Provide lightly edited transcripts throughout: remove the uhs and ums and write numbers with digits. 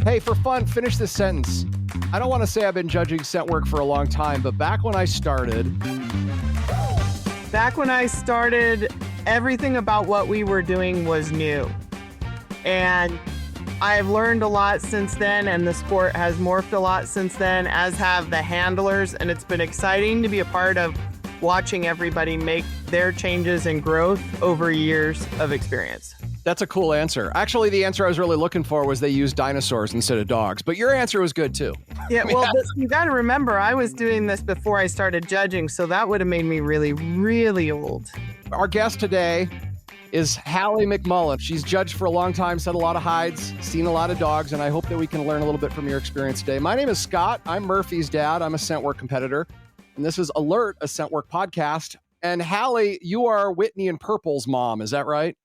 Hey, for fun, finish this sentence. I don't want to say I've been judging scent work for a long time, but back when I started, everything about what we were doing was new. And I've learned a lot since then, and the sport has morphed a lot since then, as have the handlers. And it's been exciting to be a part of watching everybody make their changes and growth over years of experience. That's a cool answer. Actually, the answer I was really looking for was they used dinosaurs instead of dogs, but your answer was good too. Yeah, well, you got to remember, I was doing this before I started judging, so that would have made me really, really old. Our guest today is Hallie McMullen. She's judged for a long time, set a lot of hides, seen a lot of dogs, and I hope that we can learn a little bit from your experience today. My name is Scott. I'm Murphy's dad. I'm a scent work competitor, and this is Alert, a scent work podcast. And Hallie, you are Whitney and Purple's mom, is that right?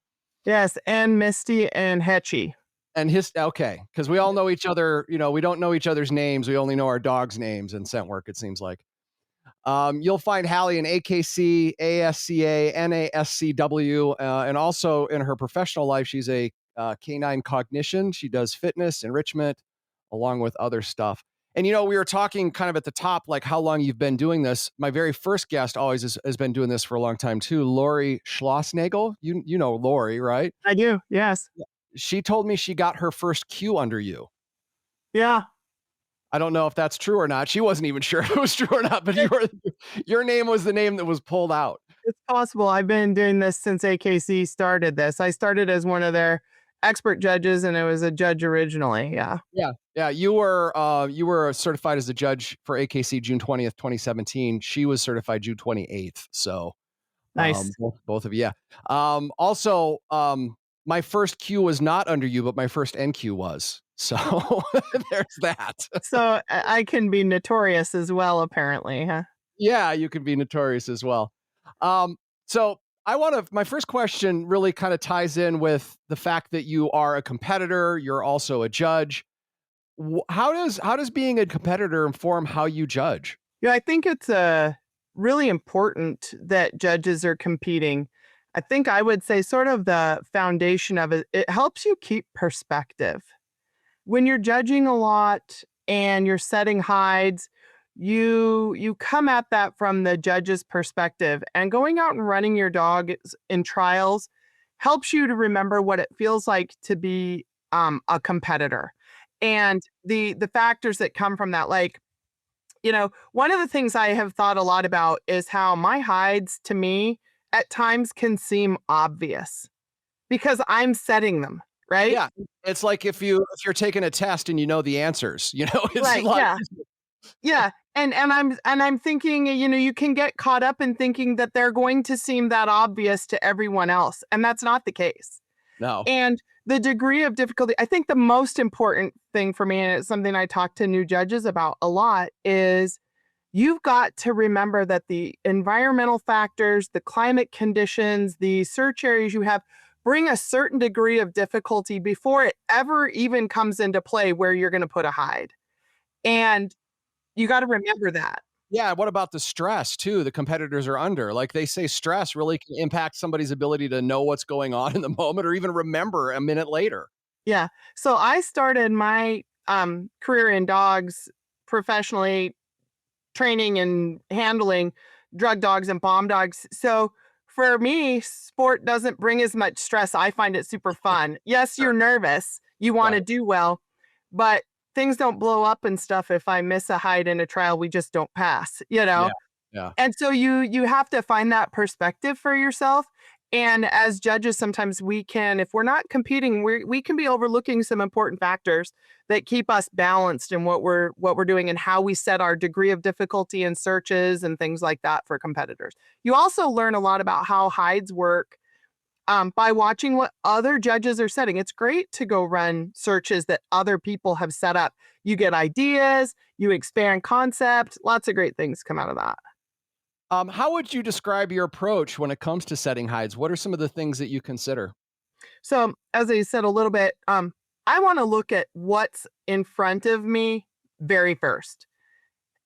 Yes, and Misty and Hetchy. And okay, because we all know each other, we don't know each other's names. We only know our dogs' names in scent work, it seems like. You'll find Hallie in AKC, ASCA, NACSW, and also in her professional life, she's a canine cognition. She does fitness, enrichment, along with other stuff. And, we were talking kind of at the top, like how long you've been doing this. My very first guest always has been doing this for a long time, too. Lori Schlossnagel. You know Lori, right? I do, yes. She told me she got her first cue under you. Yeah. I don't know if that's true or not. She wasn't even sure if it was true or not, but your name was the name that was pulled out. It's possible. I've been doing this since AKC started this. I started as one of their expert judges, and I was a judge originally. Yeah. Yeah. You were certified as a judge for AKC June 20th, 2017. She was certified June 28th. So nice. Both of you. Yeah. Also, my first cue was not under you, but my first NQ was. So there's that. So I can be notorious as well, apparently, huh? Yeah, you can be notorious as well. So my first question really kind of ties in with the fact that you are a competitor. You're also a judge. How does being a competitor inform how you judge? Yeah, I think it's really important that judges are competing. I think I would say sort of the foundation of it, it helps you keep perspective. When you're judging a lot and you're setting hides, you come at that from the judge's perspective, and going out and running your dog in trials helps you to remember what it feels like to be a competitor. And the factors that come from that, like, one of the things I have thought a lot about is how my hides to me at times can seem obvious because I'm setting them. Right? Yeah. It's like if you're taking a test and you know the answers, it's right, like, yeah. Yeah. And I'm thinking, you can get caught up in thinking that they're going to seem that obvious to everyone else. And that's not the case. No. And the degree of difficulty, I think the most important thing for me, and it's something I talk to new judges about a lot, is you've got to remember that the environmental factors, the climate conditions, the search areas you have, bring a certain degree of difficulty before it ever even comes into play where you're going to put a hide. And you got to remember that. Yeah. What about the stress too? The competitors are under, like they say, stress really can impact somebody's ability to know what's going on in the moment or even remember a minute later. Yeah. So I started my career in dogs professionally, training and handling drug dogs and bomb dogs. So for me, sport doesn't bring as much stress. I find it super fun. Yes, you're nervous. You want to do well, but things don't blow up and stuff. If I miss a hide in a trial, we just don't pass, Yeah. And so you have to find that perspective for yourself. And as judges, sometimes we can, if we're not competing, we can be overlooking some important factors that keep us balanced in what we're doing and how we set our degree of difficulty in searches and things like that for competitors. You also learn a lot about how hides work by watching what other judges are setting. It's great to go run searches that other people have set up. You get ideas, you expand concept, lots of great things come out of that. How would you describe your approach when it comes to setting hides? What are some of the things that you consider? So, as I said a little bit, I want to look at what's in front of me very first.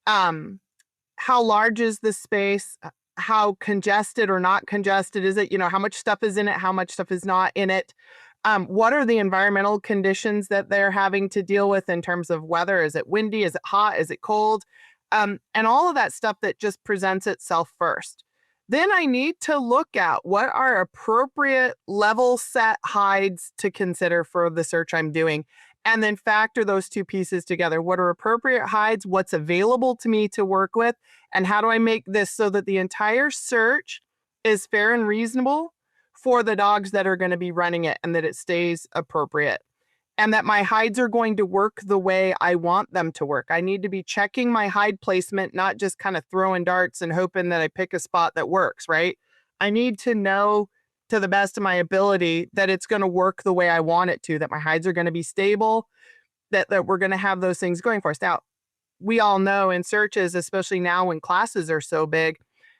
How large is the space? How congested or not congested is it? How much stuff is in it? How much stuff is not in it? What are the environmental conditions that they're having to deal with in terms of weather? Is it windy? Is it hot? Is it cold? And all of that stuff that just presents itself first. Then I need to look at what are appropriate level set hides to consider for the search I'm doing, and then factor those two pieces together. What are appropriate hides? What's available to me to work with? And how do I make this so that the entire search is fair and reasonable for the dogs that are going to be running it, and that it stays appropriate, and that my hides are going to work the way I want them to work. I need to be checking my hide placement, not just kind of throwing darts and hoping that I pick a spot that works, right? I need to know to the best of my ability that it's going to work the way I want it to, that my hides are going to be stable, that we're going to have those things going for us. Now, we all know in searches, especially now when classes are so big,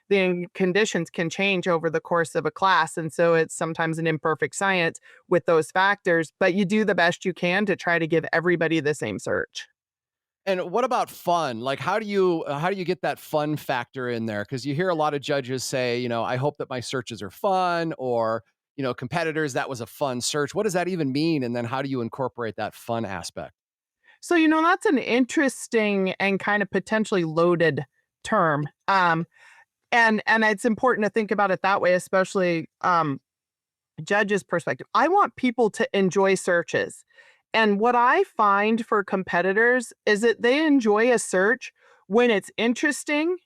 the conditions can change over the course of a class. And so it's sometimes an imperfect science with those factors, but you do the best you can to try to give everybody the same search. And what about fun? Like, how do you get that fun factor in there? Because you hear a lot of judges say, I hope that my searches are fun, or competitors, that was a fun search. What does that even mean? And then how do you incorporate that fun aspect? So, that's an interesting and kind of potentially loaded term. And it's important to think about it that way, especially judges' perspective. I want people to enjoy searches. And what I find for competitors is that they enjoy a search when it's interesting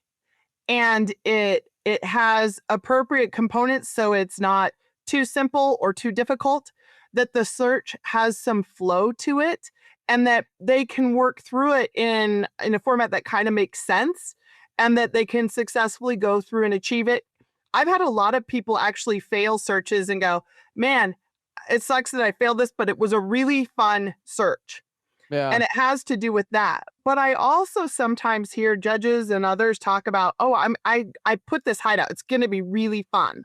and it has appropriate components, so it's not too simple or too difficult, that the search has some flow to it, and that they can work through it in a format that kind of makes sense, and that they can successfully go through and achieve it. I've had a lot of people actually fail searches and go, man, it sucks that I failed this, but it was a really fun search. Yeah. And it has to do with that. But I also sometimes hear judges and others talk about, oh, I put this hideout. It's going to be really fun.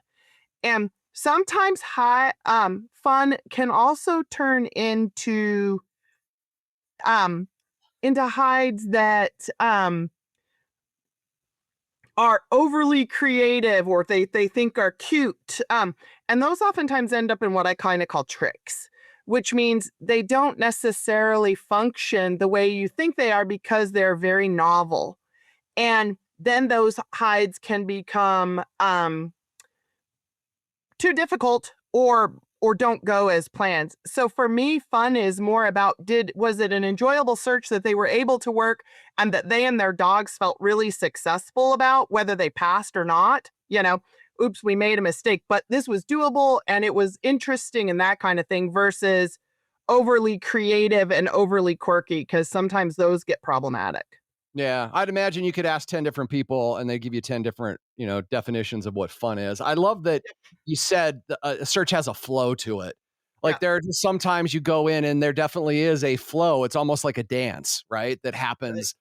And sometimes fun can also turn into hides that are overly creative, or they think are cute. And those oftentimes end up in what I kind of call tricks, which means they don't necessarily function the way you think they are because they're very novel. And then those hides can become too difficult or don't go as planned. So for me, fun is more about, was it an enjoyable search that they were able to work and that they and their dogs felt really successful about, whether they passed or not? Oops, we made a mistake, but this was doable and it was interesting and that kind of thing, versus overly creative and overly quirky, because sometimes those get problematic. Yeah, I'd imagine you could ask 10 different people and they give you 10 different, definitions of what fun is. I love that you said a search has a flow to it. Like, Yeah. there are just sometimes you go in and there definitely is a flow. It's almost like a dance, right? That happens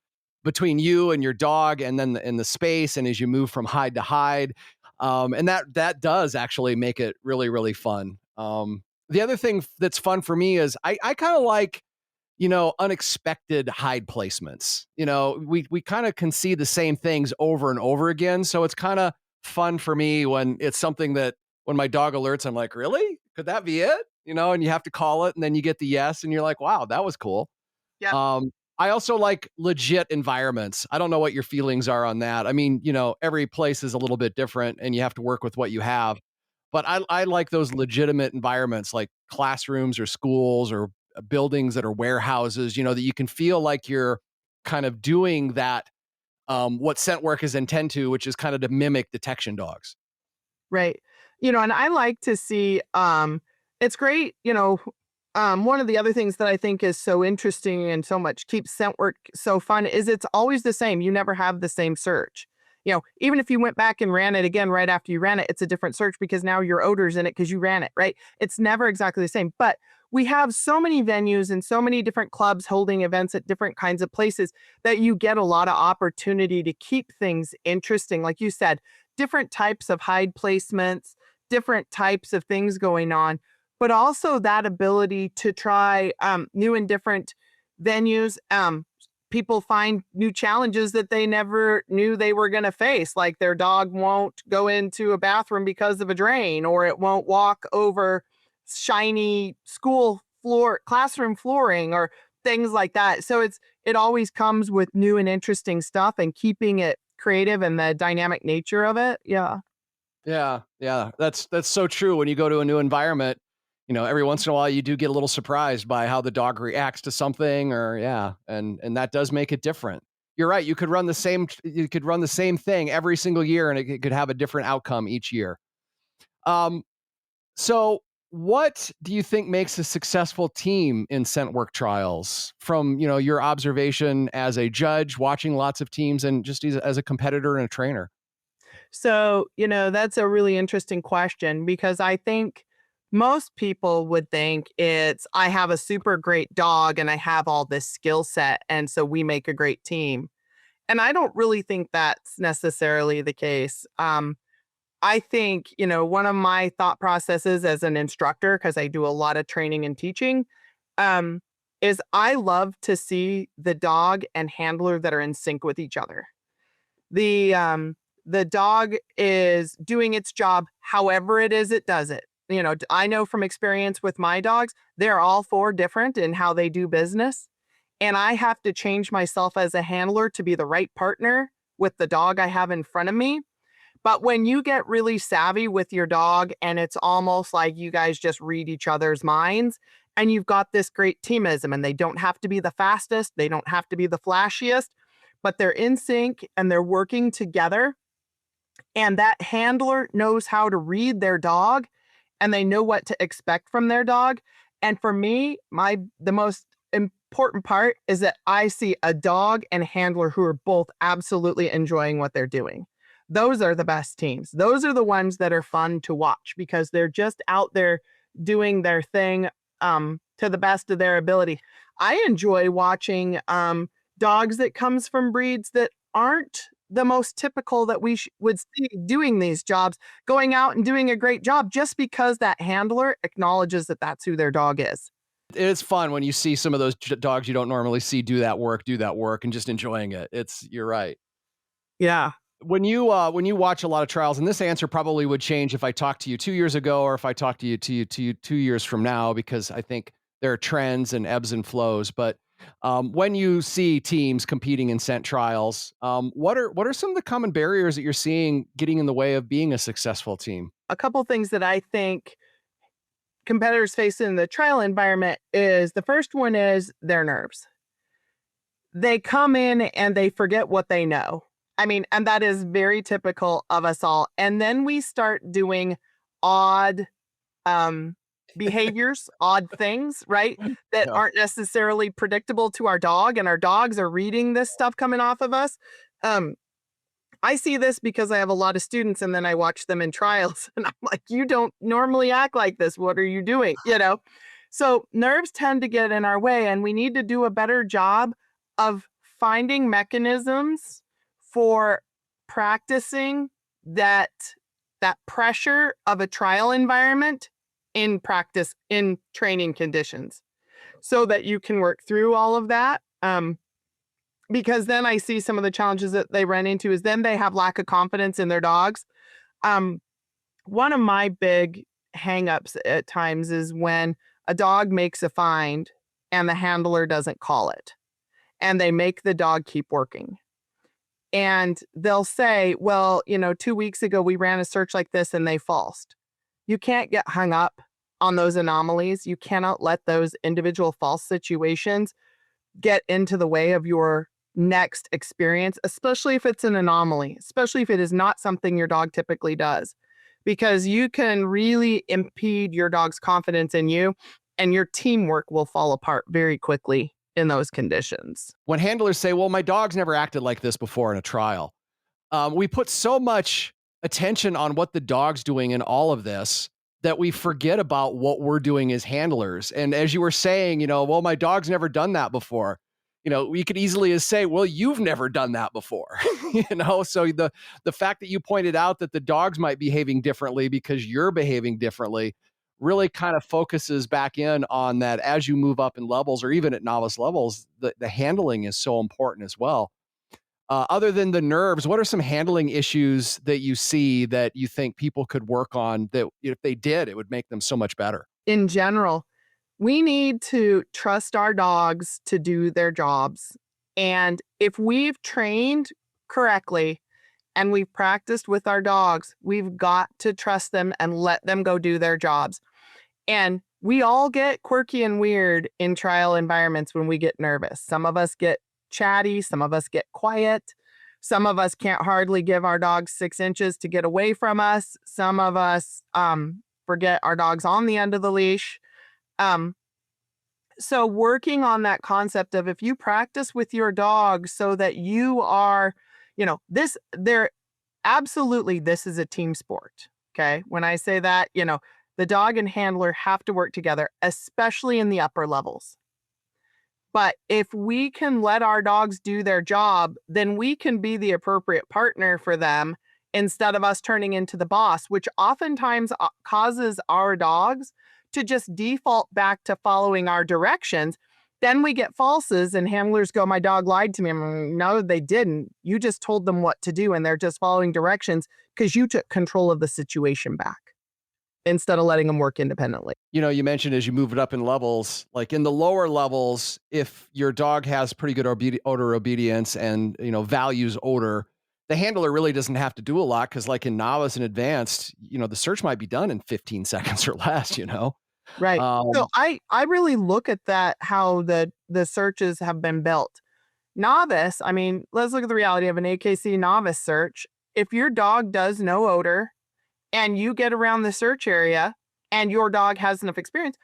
between you and your dog, and then in the space, and as you move from hide to hide. And that does actually make it really, really fun. The other thing that's fun for me is I kind of like, unexpected hide placements. We kind of can see the same things over and over again. So it's kind of fun for me when it's something that when my dog alerts, I'm like, really? Could that be it? And you have to call it, and then you get the yes, and you're like, wow, that was cool. Yeah. I also like legit environments. I don't know what your feelings are on that. I mean, every place is a little bit different and you have to work with what you have. But I like those legitimate environments, like classrooms or schools or buildings that are warehouses, that you can feel like you're kind of doing that, what scent work is intended to, which is kind of to mimic detection dogs. Right. And I like to see, it's great, one of the other things that I think is so interesting and so much keeps scent work so fun is it's always the same. You never have the same search. Even if you went back and ran it again right after you ran it, it's a different search because now your odor's in it because you ran it, right? It's never exactly the same. But we have so many venues and so many different clubs holding events at different kinds of places that you get a lot of opportunity to keep things interesting. Like you said, different types of hide placements, different types of things going on, but also that ability to try new and different venues. People find new challenges that they never knew they were going to face, like their dog won't go into a bathroom because of a drain, or it won't walk over shiny school floor, classroom flooring, or things like that. So it always comes with new and interesting stuff, and keeping it creative and the dynamic nature of it. Yeah. Yeah, yeah, that's so true. When you go to a new environment, every once in a while you do get a little surprised by how the dog reacts to something, or yeah, and that does make it different. You're right. You could run the same thing every single year, and it could have a different outcome each year. Um, so what do you think makes a successful team in scent work trials from, your observation as a judge, watching lots of teams, and just as a competitor and a trainer? So, that's a really interesting question, because I think most people would think it's, I have a super great dog and I have all this skill set. And so we make a great team. And I don't really think that's necessarily the case. I think, one of my thought processes as an instructor, because I do a lot of training and teaching, um, is I love to see the dog and handler that are in sync with each other. The dog is doing its job however it is it does it. I know from experience with my dogs, they're all four different in how they do business. And I have to change myself as a handler to be the right partner with the dog I have in front of me. But when you get really savvy with your dog, and it's almost like you guys just read each other's minds, and you've got this great teamism, and they don't have to be the fastest, they don't have to be the flashiest, but they're in sync and they're working together. And that handler knows how to read their dog, and they know what to expect from their dog. And for me, the most important part is that I see a dog and handler who are both absolutely enjoying what they're doing. Those are the best teams. Those are the ones that are fun to watch, because they're just out there doing their thing to the best of their ability. I enjoy watching dogs that comes from breeds that aren't the most typical that we would see doing these jobs, going out and doing a great job, just because that handler acknowledges that that's who their dog is. It's fun when you see some of those dogs you don't normally see do that work, and just enjoying it. You're right. Yeah. When you watch a lot of trials, and this answer probably would change if I talked to you 2 years ago, or if I talked to you 2 years from now, because I think there are trends and ebbs and flows. But when you see teams competing in scent trials, what are some of the common barriers that you're seeing getting in the way of being a successful team? A couple things that I think competitors face in the trial environment is, the first one is their nerves. They come in and they forget what they know. I mean, and that is very typical of us all. And then we start doing odd um, behaviors, odd things, right? That Yeah. aren't necessarily predictable to our dog. And our dogs are reading this stuff coming off of us. Um, I see this because I have a lot of students, and then I watch them in trials and I'm like, you don't normally act like this. What are you doing? So nerves tend to get in our way, and we need to do a better job of finding mechanisms for practicing that pressure of a trial environment in practice, in training conditions, so that you can work through all of that. Because then I see some of the challenges that they run into is, then they have lack of confidence in their dogs. Um, One of my big hangups at times is when a dog makes a find and the handler doesn't call it, and they make the dog keep working. And they'll say, well, 2 weeks ago we ran a search like this and they falsed. You can't get hung up on those anomalies. You cannot let those individual false situations get into the way of your next experience, especially if it's an anomaly, especially if it is not something your dog typically does, because you can really impede your dog's confidence in you, and your teamwork will fall apart very quickly in those conditions. When handlers say, "Well, my dog's never acted like this before in a trial," we put so much attention on what the dog's doing in all of this that we forget about what we're doing as handlers. And as you were saying, well, my dog's never done that before. We could easily as say, well, you've never done that before. So the fact that you pointed out that the dogs might be behaving differently because you're behaving differently really kind of focuses back in on that. As you move up in levels, or even at novice levels, the handling is so important as well. Other than the nerves, what are some handling issues that you see that you think people could work on, that if they did, it would make them so much better? in general, we need to trust our dogs to do their jobs. And if we've trained correctly and we've practiced with our dogs, we've got to trust them and let them go do their jobs. And we all get quirky and weird in trial environments when we get nervous. Some of us get chatty, some of us get quiet. Some of us can't hardly give our dogs 6 inches to get away from us. Some of us forget our dog's on the end of the leash. Um, so working on that concept of if you practice with your dog so that you are, this is a team sport. Okay. When I say that, the dog and handler have to work together, especially in the upper levels. But if we can let our dogs do their job, then we can be the appropriate partner for them instead of us turning into the boss, which oftentimes causes our dogs to just default back to following our directions. Then we get falses and handlers go, my dog lied to me. No, they didn't. You just told them what to do and they're just following directions because you took control of the situation back instead of letting them work independently. You mentioned as you move it up in levels, like in the lower levels, if your dog has pretty good odor obedience and, values odor, the handler really doesn't have to do a lot because like in novice and advanced, the search might be done in 15 seconds or less, Right. So Um, I really look at that, how the searches have been built. Novice, let's look at the reality of an AKC novice search. If your dog does no odor and you get around the search area and your dog has enough experience,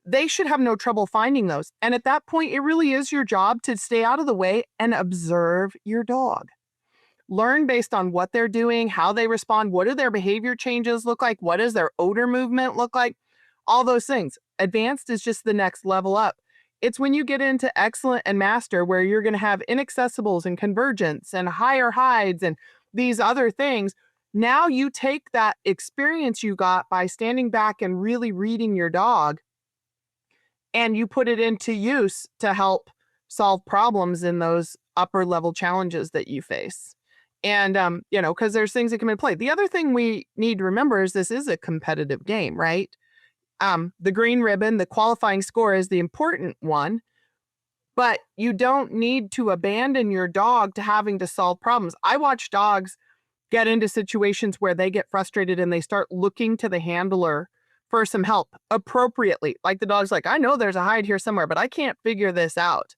they should have no trouble finding those. And at that point, it really is your job to stay out of the way and observe your dog. Learn based on what they're doing, how they respond, what do their behavior changes look like, what does their odor movement look like, all those things. Advanced is just the next level up. It's when you get into excellent and master where you're going to have inaccessibles and convergence and higher hides and these other things. Now you take that experience you got by standing back and really reading your dog and you put it into use to help solve problems in those upper level challenges that you face. And, because there's things that come into play. The other thing we need to remember is this is a competitive game, right? The green ribbon, the qualifying score is the important one, but you don't need to abandon your dog to having to solve problems. I watch dogs get into situations where they get frustrated and they start looking to the handler for some help appropriately. Like the dog's like, I know there's a hide here somewhere, but I can't figure this out.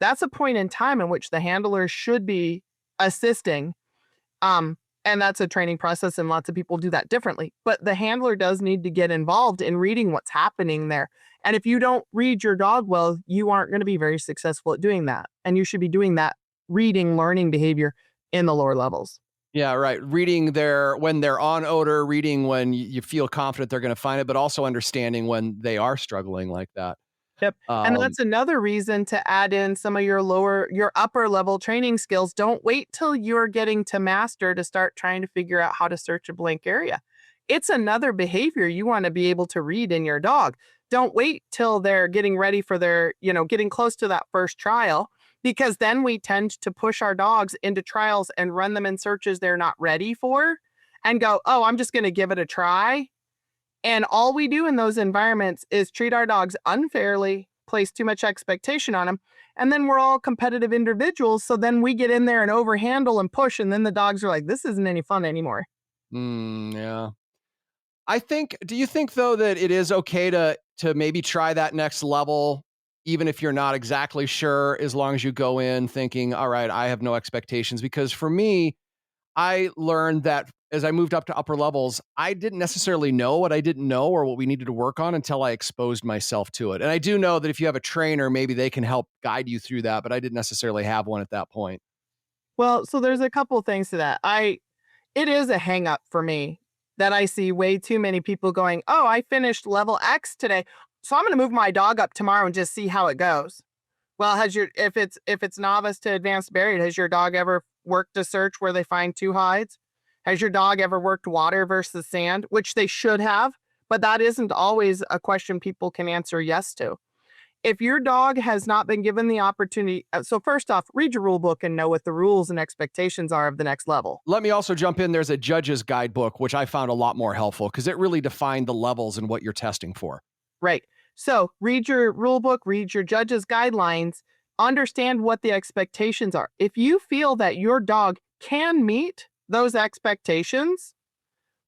That's a point in time in which the handler should be assisting. And that's a training process, and lots of people do that differently. But the handler does need to get involved in reading what's happening there. And if you don't read your dog well, you aren't going to be very successful at doing that. And you should be doing that reading, learning behavior in the lower levels. yeah, right. Reading when they're on odor, reading when you feel confident they're going to find it, but also understanding when they are struggling like that. Yep. And Um, that's another reason to add in some of your upper level training skills. Don't wait till you're getting to master to start trying to figure out how to search a blank area. It's another behavior you want to be able to read in your dog. Don't wait till they're getting ready for getting close to that first trial, because then we tend to push our dogs into trials and run them in searches they're not ready for and go, oh, I'm just going to give it a try. And all we do in those environments is treat our dogs unfairly, place too much expectation on them, and then we're all competitive individuals. So then we get in there and overhandle and push, and then the dogs are like, this isn't any fun anymore. yeah. Do you think though that it is okay to maybe try that next level, even if you're not exactly sure, as long as you go in thinking, all right, I have no expectations? Because for me, I learned that as I moved up to upper levels, I didn't necessarily know what I didn't know or what we needed to work on until I exposed myself to it. And I do know that if you have a trainer, maybe they can help guide you through that, but I didn't necessarily have one at that point. Well, so there's a couple things to that. It is a hang up for me that I see way too many people going, oh, I finished level X today, so I'm going to move my dog up tomorrow and just see how it goes. Well, if it's novice to advanced buried, has your dog ever worked a search where they find 2 hides? Has your dog ever worked water versus sand, which they should have, but that isn't always a question people can answer yes to. If your dog has not been given the opportunity, so first off, read your rule book and know what the rules and expectations are of the next level. Let me also jump in. There's a judge's guidebook, which I found a lot more helpful because it really defined the levels and what you're testing for. Right. So read your rule book, read your judge's guidelines, understand what the expectations are. If you feel that your dog can meet those expectations,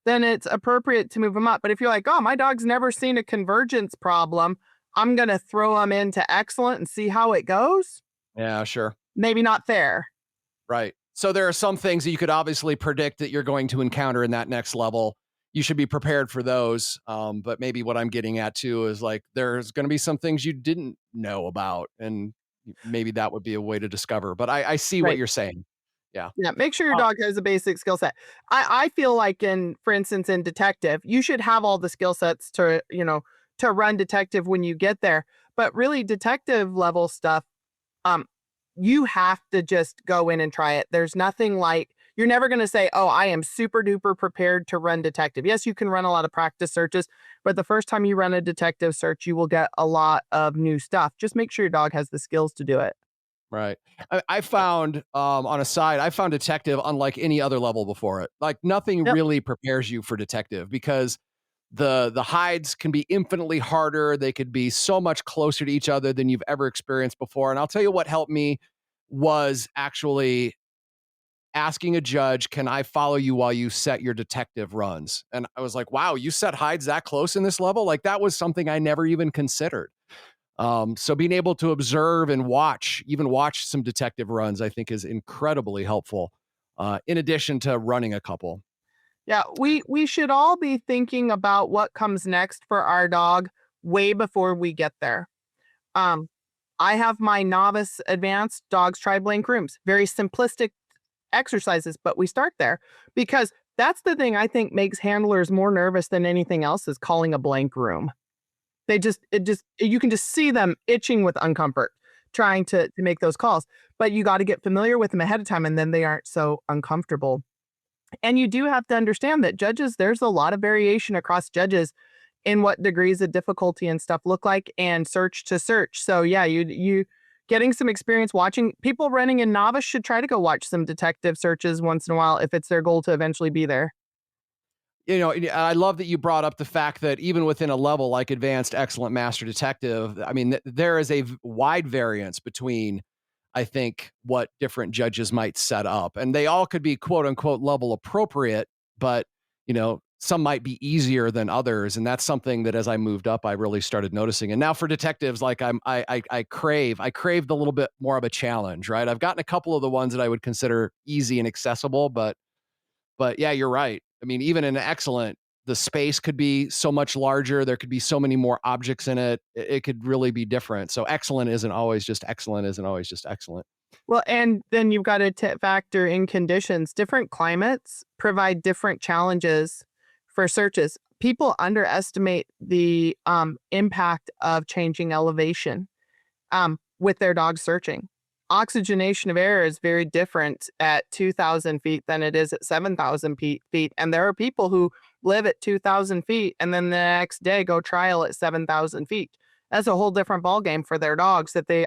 then it's appropriate to move them up. But if you're like, oh, my dog's never seen a convergence problem, I'm going to throw them into excellent and see how it goes. Yeah, sure. Maybe not fair. Right. So there are some things that you could obviously predict that you're going to encounter in that next level. You should be prepared for those. But maybe what I'm getting at too is like there's going to be some things you didn't know about, and maybe that would be a way to discover. But I see what Right. you're saying. Yeah. Yeah, make sure your Uh, dog has a basic skill set. I feel like for instance, in detective, you should have all the skill sets to run detective when you get there. But really detective level stuff, um, you have to just go in and try it. There's nothing like you're never going to say, "Oh, I am super duper prepared to run detective." Yes, you can run a lot of practice searches, but the first time you run a detective search, you will get a lot of new stuff. Just make sure your dog has the skills to do it. Right. I found, on a side, I found detective unlike any other level before it. Like nothing Yep. really prepares you for detective because the hides can be infinitely harder. They could be so much closer to each other than you've ever experienced before. And I'll tell you what helped me was actually asking a judge, "Can I follow you while you set your detective runs?" And I was like, "Wow, you set hides that close in this level?" Like that was something I never even considered. So being able to observe and watch, even watch some detective runs, I think is incredibly helpful. In addition to running a couple. Yeah, we should all be thinking about what comes next for our dog way before we get there. Um, I have my novice advanced dogs try blank rooms. Very simplistic exercises, but we start there because that's the thing I think makes handlers more nervous than anything else is calling a blank room. You can just see them itching with uncomfort trying to make those calls. But you got to get familiar with them ahead of time and then they aren't so uncomfortable. And you do have to understand that judges, there's a lot of variation across judges in what degrees of difficulty and stuff look like and search to search. So yeah, you getting some experience watching people running in novice should try to go watch some detective searches once in a while if it's their goal to eventually be there. I love that you brought up the fact that even within a level like advanced, excellent, master detective, I mean, there is a wide variance between, I think, what different judges might set up, and they all could be quote unquote level appropriate, but some might be easier than others, and that's something that as I moved up, I really started noticing. And now for detectives, like I craved a little bit more of a challenge, right? I've gotten a couple of the ones that I would consider easy and accessible, but yeah, you're right. I mean, even in excellent, the space could be so much larger. There could be so many more objects in it. It could really be different. So excellent isn't always just excellent, isn't always just excellent. Well, and then you've got to factor in conditions. Different climates provide different challenges for searches. People underestimate the impact of changing elevation with their dog searching. Oxygenation of air is very different at 2,000 feet than it is at 7,000 feet. And there are people who live at 2,000 feet and then the next day go trial at 7,000 feet. That's a whole different ballgame for their dogs that they,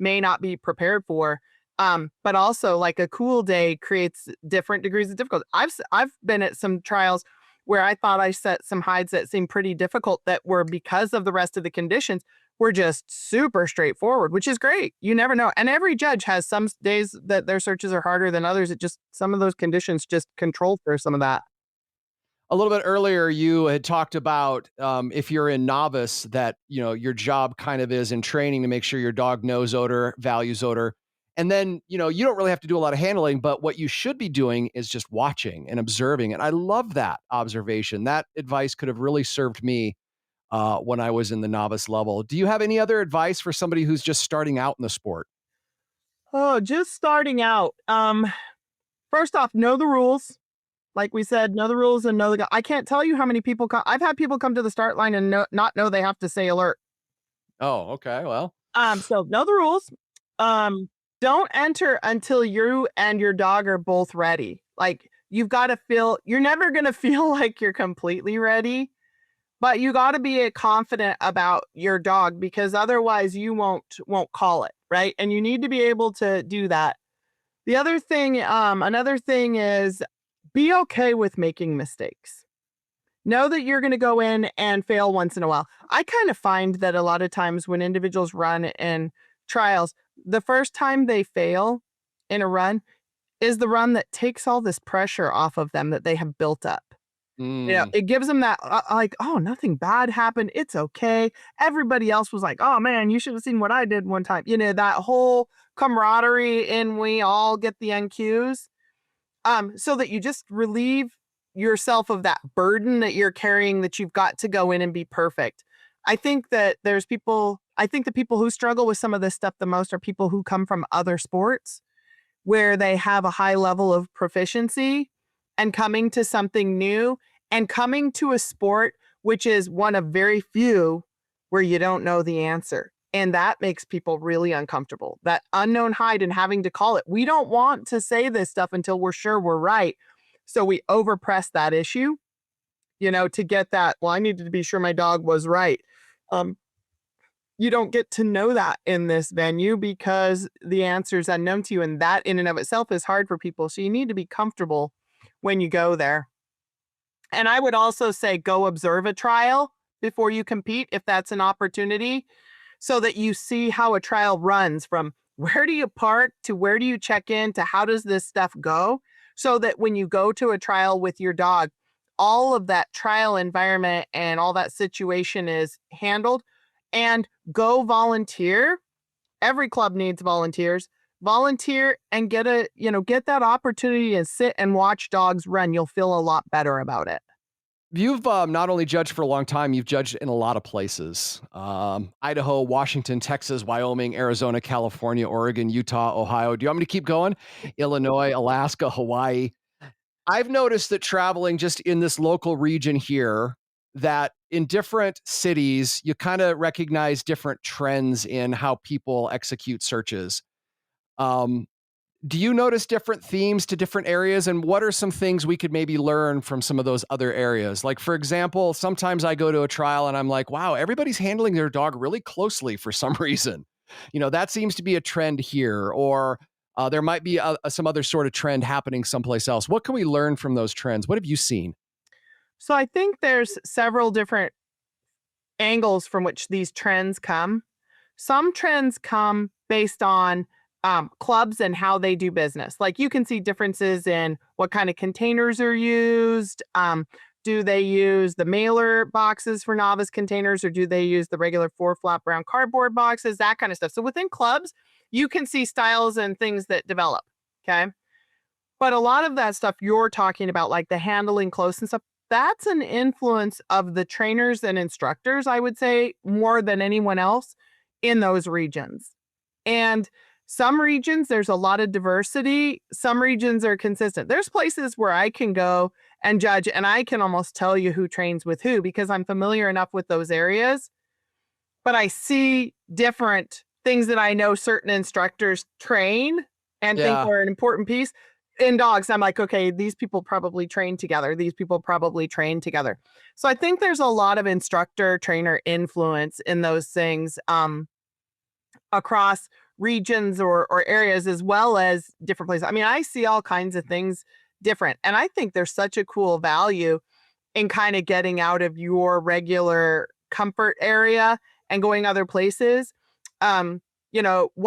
may not be prepared for. But also, like a cool day creates different degrees of difficulty. I've been at some trials where I thought I set some hides that seemed pretty difficult that were because of the rest of the conditions were just super straightforward, which is great. You never know. And every judge has some days that their searches are harder than others. It just some of those conditions just control for some of that. A little bit earlier, you had talked about if you're in novice, that your job kind of is in training to make sure your dog knows odor, values odor, and then you don't really have to do a lot of handling. But what you should be doing is just watching and observing. And I love that observation. That advice could have really served me when I was in the novice level. Do you have any other advice for somebody who's just starting out in the sport? Oh, just starting out. First off, know the rules. Like we said, know the rules and know the guy. I can't tell you how many people come. I've had people come to the start line and not know they have to say alert. Oh, okay. Well, So know the rules. Don't enter until you and your dog are both ready. Like you've got to feel. You're never gonna feel like you're completely ready, but you got to be confident about your dog because otherwise you won't call it right. And you need to be able to do that. The other thing, another thing is be okay with making mistakes. Know that you're going to go in and fail once in a while. I kind of find that a lot of times when individuals run in trials, the first time they fail in a run is the run that takes all this pressure off of them that they have built up. Mm. It gives them that, like, oh, nothing bad happened. It's okay. Everybody else was like, oh man, you should have seen what I did one time. That whole camaraderie and we all get the NQs. So that you just relieve yourself of that burden that you're carrying that you've got to go in and be perfect. I think that I think the people who struggle with some of this stuff the most are people who come from other sports where they have a high level of proficiency and coming to something new and coming to a sport, which is one of very few where you don't know the answer. And that makes people really uncomfortable. That unknown height and having to call it. We don't want to say this stuff until we're sure we're right. So we overpress that issue, to get that, well, I needed to be sure my dog was right. You don't get to know that in this venue because the answer is unknown to you. And that in and of itself is hard for people. So you need to be comfortable when you go there. And I would also say go observe a trial before you compete if that's an opportunity, so that you see how a trial runs from where do you park to where do you check in to how does this stuff go, so that when you go to a trial with your dog, all of that trial environment and all that situation is handled. And go volunteer. Every club needs volunteers. Volunteer and get that opportunity to sit and watch dogs run. You'll feel a lot better about it. You've not only judged for a long time, you've judged in a lot of places. Idaho, Washington, Texas, Wyoming, Arizona, California, Oregon, Utah, Ohio. Do you want me to keep going? Illinois, Alaska, Hawaii. I've noticed that traveling just in this local region here, that in different cities, you kind of recognize different trends in how people execute searches. Um, do you notice different themes to different areas? And what are some things we could maybe learn from some of those other areas? Like, for example, sometimes I go to a trial and I'm like, wow, everybody's handling their dog really closely for some reason. That seems to be a trend here, or there might be some other sort of trend happening someplace else. What can we learn from those trends? What have you seen? So I think there's several different angles from which these trends come. Some trends come based on clubs and how they do business. Like you can see differences in what kind of containers are used. Do they use the mailer boxes for novice containers, or do they use the regular 4 flat brown cardboard boxes? That kind of stuff. So within clubs, you can see styles and things that develop. Okay. But a lot of that stuff you're talking about, like the handling close and stuff, that's an influence of the trainers and instructors, I would say, more than anyone else in those regions. And some regions, there's a lot of diversity. Some regions are consistent. There's places where I can go and judge, and I can almost tell you who trains with who because I'm familiar enough with those areas. But I see different things that I know certain instructors train and think Yeah. are an important piece. In dogs, I'm like, okay, these people probably train together. These people probably train together. So I think there's a lot of instructor trainer influence in those things across regions or areas as well as different places. I mean, I see all kinds of things different. And I think there's such a cool value in kind of getting out of your regular comfort area and going other places. One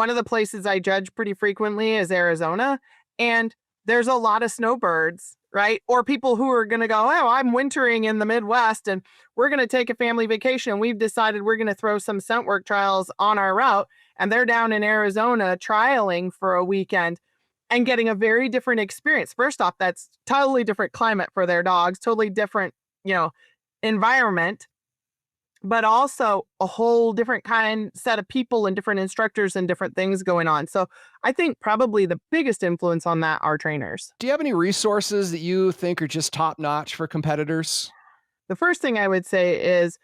of the places I judge pretty frequently is Arizona. And there's a lot of snowbirds, right? Or people who are going to go, oh, I'm wintering in the Midwest and we're going to take a family vacation. We've decided we're going to throw some scent work trials on our route. And they're down in Arizona trialing for a weekend and getting a very different experience. First off, that's totally different climate for their dogs, totally different, environment, but also a whole different kind set of people and different instructors and different things going on. So I think probably the biggest influence on that are trainers. Do you have any resources that you think are just top notch for competitors? The first thing I would say is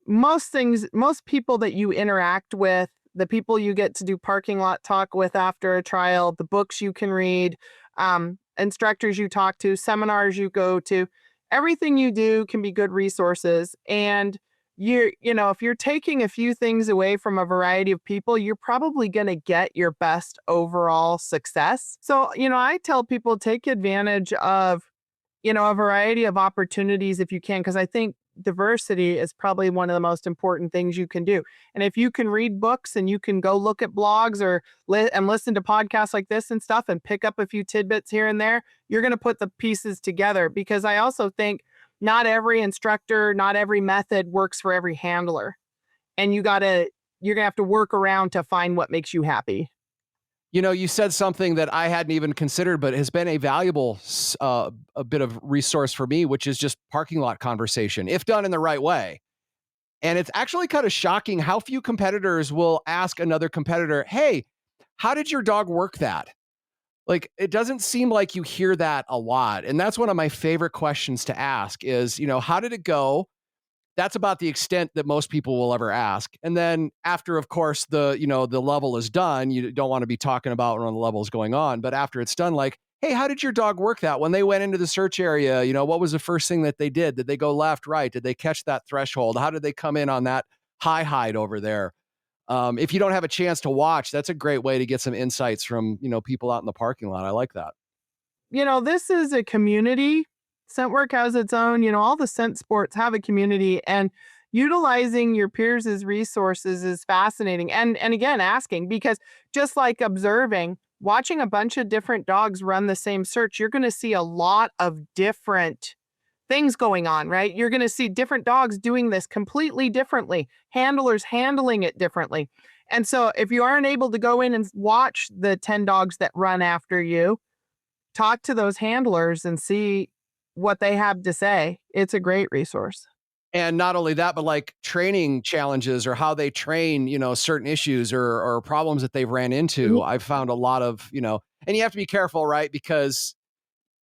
most people that you interact with, the people you get to do parking lot talk with after a trial, the books you can read, instructors you talk to, seminars you go to, everything you do can be good resources. And if you're taking a few things away from a variety of people, you're probably going to get your best overall success. So, I tell people take advantage of a variety of opportunities if you can, because I think diversity is probably one of the most important things you can do. And if you can read books and you can go look at blogs or and listen to podcasts like this and stuff and pick up a few tidbits here and there, you're going to put the pieces together. Because I also think not every instructor, not every method works for every handler. And you're going to have to work around to find what makes you happy. You said something that I hadn't even considered, but has been a valuable a bit of resource for me, which is just parking lot conversation, if done in the right way. And it's actually kind of shocking how few competitors will ask another competitor, "Hey, how did your dog work that?" Like, it doesn't seem like you hear that a lot. And that's one of my favorite questions to ask is, how did it go? That's about the extent that most people will ever ask. And then after, of course, the level is done, you don't want to be talking about when the level is going on. But after it's done, like, hey, how did your dog work that? When they went into the search area, what was the first thing that they did? Did they go left, right? Did they catch that threshold? How did they come in on that high hide over there? If you don't have a chance to watch, that's a great way to get some insights from, people out in the parking lot. I like that. This is a community. Scent work has its own, all the scent sports have a community, and utilizing your peers as resources is fascinating. And again, asking, because just like observing, watching a bunch of different dogs run the same search, you're going to see a lot of different things going on, right? You're going to see different dogs doing this completely differently, handlers handling it differently. And so if you aren't able to go in and watch the 10 dogs that run after you, talk to those handlers and see what they have to say. It's a great resource. And not only that, but like training challenges or how they train, certain issues or problems that they've ran into. I've found a lot of, and you have to be careful, right? Because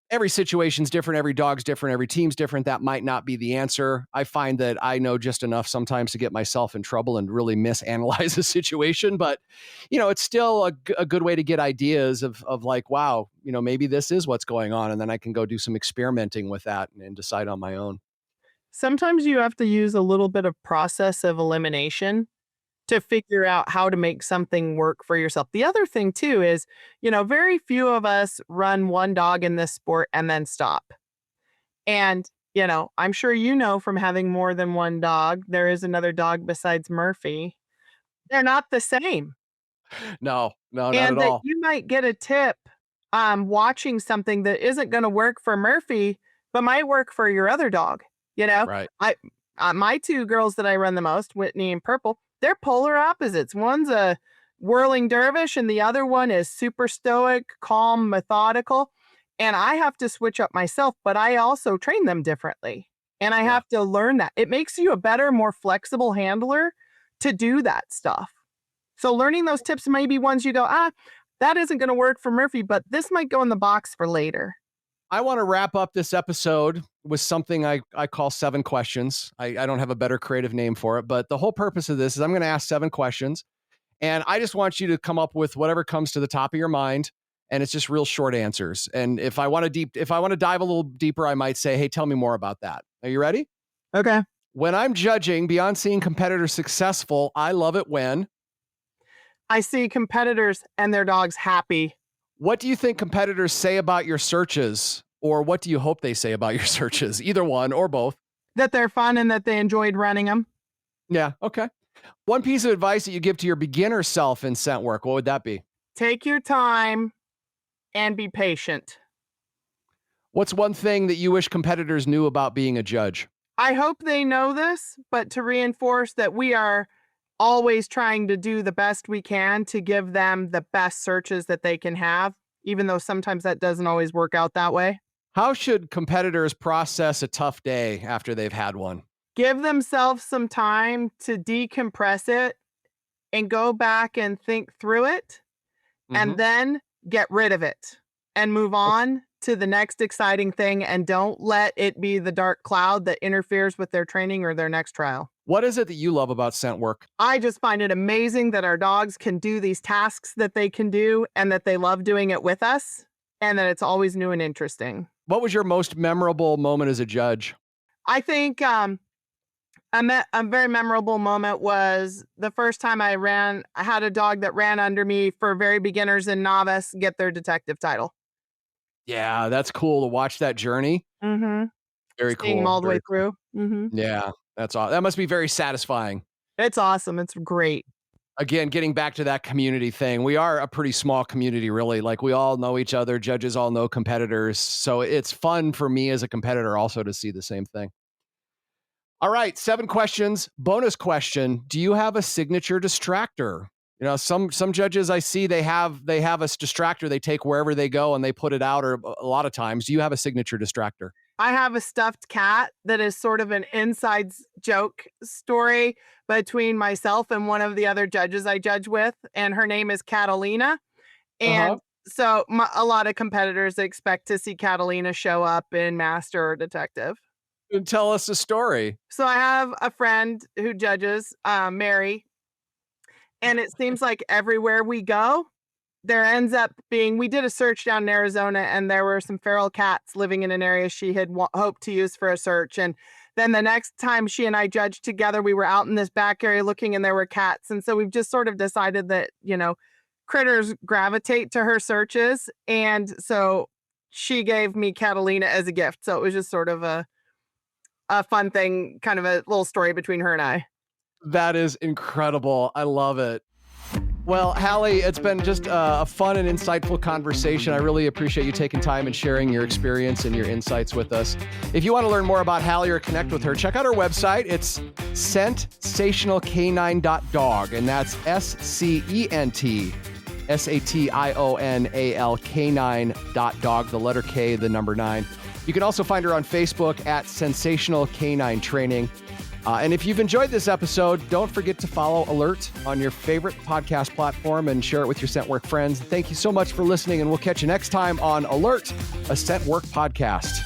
every situation's different, every dog's different, every team's different. That might not be the answer. I find that I know just enough sometimes to get myself in trouble and really misanalyze a situation. But, it's still a good way to get ideas of like, wow, maybe this is what's going on. And then I can go do some experimenting with that and decide on my own. Sometimes you have to use a little bit of process of elimination to figure out how to make something work for yourself. The other thing too is, very few of us run one dog in this sport and then stop. And, I'm sure from having more than one dog, there is another dog besides Murphy. They're not the same. No, not And at that all. you might get a tip watching something that isn't going to work for Murphy, but might work for your other dog. Right. My two girls that I run the most, Whitney and Purple, they're polar opposites. One's a whirling dervish and the other one is super stoic, calm, methodical. And I have to switch up myself, but I also train them differently. And I have to learn that. It makes you a better, more flexible handler to do that stuff. So learning those tips may be ones you go, that isn't going to work for Murphy, but this might go in the box for later. I want to wrap up this episode with something I call 7 questions. I don't have a better creative name for it, but the whole purpose of this is I'm going to ask 7 questions. And I just want you to come up with whatever comes to the top of your mind. And it's just real short answers. And if I want to dive a little deeper, I might say, hey, tell me more about that. Are you ready? Okay. When I'm judging, beyond seeing competitors successful, I love it when I see competitors and their dogs happy. What do you think competitors say about your searches? Or what do you hope they say about your searches? Either one or both. That they're fun and that they enjoyed running them. Yeah, okay. One piece of advice that you give to your beginner self in scent work, what would that be? Take your time and be patient. What's one thing that you wish competitors knew about being a judge? I hope they know this, but to reinforce that we are always trying to do the best we can to give them the best searches that they can have, even though sometimes that doesn't always work out that way. How should competitors process a tough day after they've had one? Give themselves some time to decompress it and go back and think through it, and then get rid of it and move on to the next exciting thing, and don't let it be the dark cloud that interferes with their training or their next trial. What is it that you love about scent work? I just find it amazing that our dogs can do these tasks that they can do and that they love doing it with us and that it's always new and interesting. What was your most memorable moment as a judge? I think a very memorable moment was the first time I had a dog that ran under me for very beginners and novice get their detective title. Yeah, that's cool to watch that journey. Mm-hmm. Very Seeing them cool. all the way Very cool. through. Mm-hmm. Yeah, that must be very satisfying. It's awesome. It's great. Again, getting back to that community thing, we are a pretty small community, really. Like, we all know each other, judges all know competitors. So it's fun for me as a competitor also to see the same thing. All right, 7 questions. Bonus question. Do you have a signature distractor? You know, some judges I see, they have a distractor they take wherever they go and they put it out, or a lot of times. Do you have a signature distractor? I have a stuffed cat that is sort of an inside joke story between myself and one of the other judges I judge with, and her name is Catalina. Uh-huh. And so a lot of competitors expect to see Catalina show up in Master or Detective. And tell us a story. So I have a friend who judges, Mary, and it seems like everywhere we go, there ends up being, we did a search down in Arizona and there were some feral cats living in an area she had hoped to use for a search. And then the next time she and I judged together, we were out in this back area looking and there were cats. And so we've just sort of decided that, critters gravitate to her searches. And so she gave me Catalina as a gift. So it was just sort of a fun thing, kind of a little story between her and I. That is incredible. I love it. Well, Hallie, it's been just a fun and insightful conversation. I really appreciate you taking time and sharing your experience and your insights with us. If you want to learn more about Hallie or connect with her, check out her website. It's scentsationalk9.dog, and that's SCENTSATIONALK9.dog, the letter K, the number 9. You can also find her on Facebook at Sensational Canine Training. And if you've enjoyed this episode, don't forget to follow Alert on your favorite podcast platform and share it with your scent work friends. Thank you so much for listening, and we'll catch you next time on Alert, a scent work podcast.